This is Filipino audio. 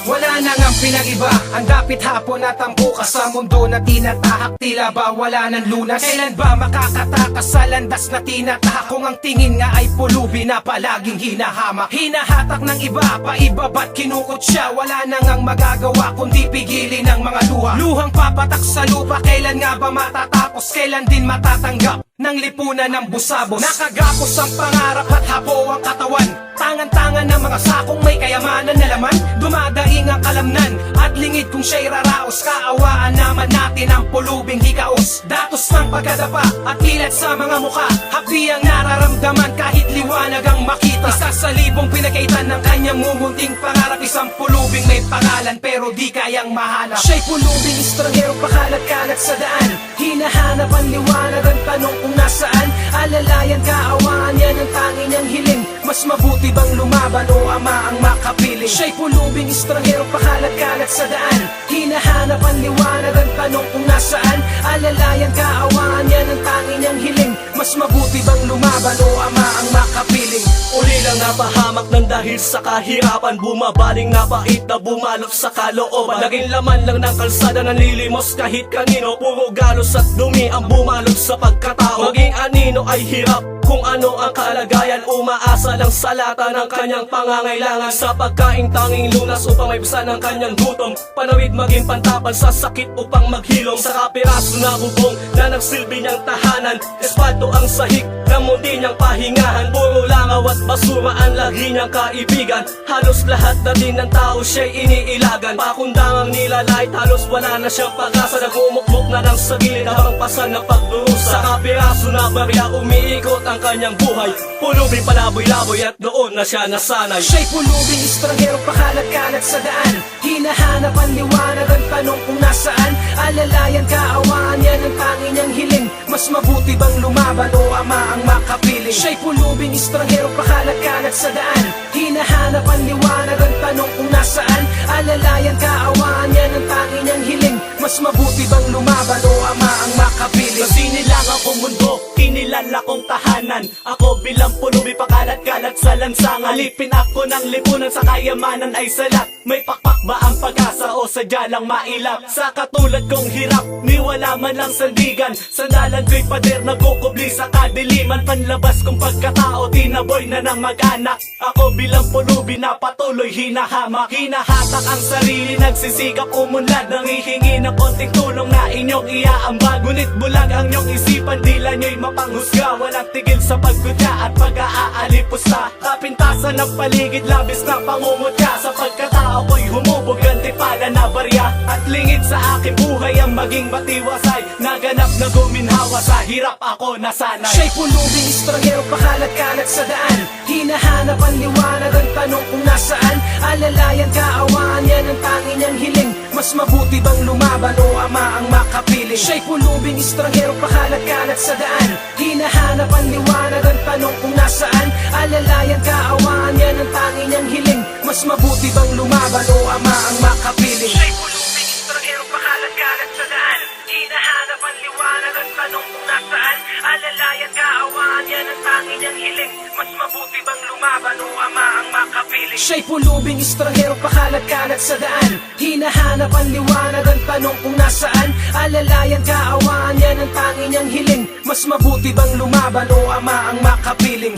Wala na ngang pinag-iba, ang dapit hapon at ang bukas sa mundo na tinatahak, tila ba wala ng lunas? Kailan ba makakatakas sa landas na tinatahak? Kung ang tingin nga ay pulubi na palaging hinahamak, hinahatak ng iba, paibaba't kinukot siya. Wala na ngang magagawa kundi pigilin ang mga luha, luhang papatak sa lupa. Kailan nga ba matatapos? Kailan din matatanggap ng lipunan ng busabos? Nakagapos ang pangarap at habo ang katawan, tangan-tangan ng mga sakong may kayamanan na laman. Dumadaing ang kalamnan at lingid kung siya'y raraos. Kaawaan naman natin ang pulubing hikaos, datos ng pagkadapa at kilat sa mga mukha. Hapdi ang nararamdaman kahit liwanag ang makita. Isa sa libong pinagkaitan ng kanyang mumunting pangarap. Isang pulubing may pangalan pero di kayang mahanap. Siya'y pulubing estranghero, pakalat-kalat sa daan. Hinahanap ang liwanag, ang tanong kung nasaan. Alalayan, kaawaan, yan ang tangi niyang hiling. Mas mabuti bang lumaban o ama ang makapiling? Siya'y pulubing estranghero, pakalat-kalat sa daan. Hinahanap ang liwanag, ang tanong kung nasaan. Alalayan, kaawaan, yan ang tangi niyang hiling. Mas mabuti bang lumaban o ama ang makapiling? Uli lang napahamak ng dahil sa kahirapan, bumabaling na bait na bumalot sa kalooban. Naging laman lang ng kalsada, nanlilimos kahit kanino. Puro galos at dumi ang bumalot sa pagkatao. Maging anino ay hirap kung ano ang kalagayan. Umaasa lang sa lata ng kanyang pangangailangan, sa pagkaing tanging lunas upang may busan ng kanyang gutom. Panawid maging pantapan sa sakit upang maghilom. Sa kapiraso na bubong na nagsilbi niyang tahanan, espalto ang sahig ng mundi niyang pahingahan. Puro langaw at basura ang lagi niyang kaibigan. Halos lahat na din ng tao siya'y iniilagan. Pakundangang nilalait, halos wala na siyang pag-asa. Nagmumukmuk na ng sa gilid habang pasan ng pagdurusa. Sa kapiraso na barya umiikot ang kanyang buhay. Pulubing palaboy-laboy at doon na siya nasanay. Siya'y pulubing estranghero, pakalat-kalat sa daan. Hinahanap ang liwanag, ang tanong kung nasaan. Alalayan, kaawaan, yan ang tangi niyang hiling. Mas mabuti bang lumaban o ama ang makapiling? Siya'y pulubing estranghero, pakalat-kalat sa daan. Hinahanap ang liwanag, ang tanong kung nasaan. Alalayan, kaawaan, yan ang tangi niyang hiling. Mas mabuti bang lumaban o ama ang makapiling? Sa sinilangan kong mundo, kinilala kong tahanan. Ako bilang pulubi, pakalat-kalat sa lansangan. Alipin ako ng lipunan, sa kayamanan ay salat. May pakpak ba ang pag-asa o sadya lang mailap? Sa katulad kong hirap, niwala man lang sandigan. Sandalan ko'y pader, nagkukubli sa kadiliman. Panlabas kong pagkatao, tinaboy na ng mag-anak. Ako bilang pulubi na patuloy hinahamak. Hinahatak ang sarili, nagsisikap umunlad. Nangihingi ng konting tulong na inyong iaambag. Ngunit bulag ang inyong isipan, dila nyo'y mapanghusga. Walang tigil sa pagkutya at pag-aalipusta. Kapintasan ng paligid, labis na pangungutya. Sa pagkatao ko'y humubog, gantimpala na barya. At lingid sa aking buhay ang maging matiwasay. Naganap na guminhawa, sa hirap ako nasanay. Siya'y pulubing estranghero, pakalat-kalat sa daan. Hinahanap ang liwanag, ang tanong kung nasaan. Alalayan, kaawaan, yan ang tangi niyang hiling. Mas mabuti bang lumaban o ama ang makapiling? Siya'y pulubing estranghero, pakalat-kalat sa daan. Hinahanap ang liwanag, ang tanong kung nasaan. Alalayan, kaawaan, yan ang tangi niyang hiling. Mas mabuti bang lumaban o ama ang makapiling? Siya'y pulubing estranghero, pakalat-kalat sa daan. Hinahanap ang liwanag, ang tanong kung nasaan. Alalayan, kaawaan, yan ang tangi niyang hiling. Mas mabuti bang lumaban o ama ang makapiling? Siya'y pulubing estranghero, pakalat-kalat sa daan. Hinahanap ang liwanag, ang tanong kung nasaan. Alalayan, kaawaan, yan ang tangi niyang hiling. Mas mabuti bang lumaban o ama ang makapiling?